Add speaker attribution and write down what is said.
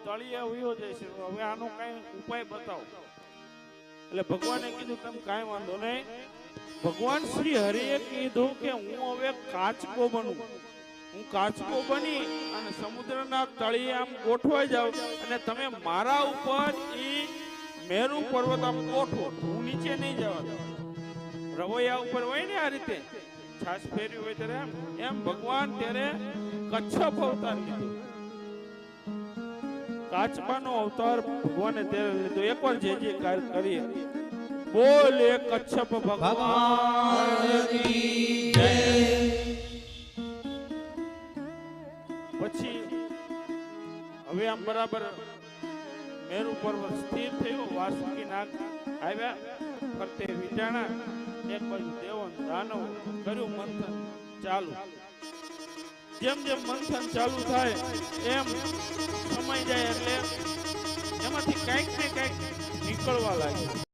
Speaker 1: તળિયે ઉયો જાય છે, હવે આનો કઈ ઉપાય બતાવો. એટલે ભગવાને કીધું તમે કાંઈ વાંધો નહીં. ભગવાન શ્રી હરિએ કીધું કે હું હવે કાચકો બનું. હું કાચકો બની અને સમુદ્રના તળિયે આમ ગોઠવાઈ જાઉં અને તમે મારા ઉપર ઈ મેરુ પર્વત આમ ગોઠવો. હું નીચે નહીં જવા. રવૈયા ઉપર હોય ને આ રીતે છાસ ફેરવી હોય ત્યારે એમ ભગવાન ત્યારે કચ્છપ અવતાર લીધો. કાચબાનો અવતાર ભગવાને ત્યારે લીધો. એકવાર જે કાર્ય કરીએ બોલે કચ્છપ ભગવાન કી જય. પછી હવે આમ બરાબર મેરુ પર્વત સ્થિર થયો. વાસુકી નાગ આવ્યા, ફરતે વિટાણા, એક બાજુ દેવન દાનવ કર્યું મંથન ચાલુ. જેમ જેમ મંથન ચાલુ થાય એમ સમય જાય એટલે એમાંથી કંઈક ને કંઈક નીકળવા લાગે.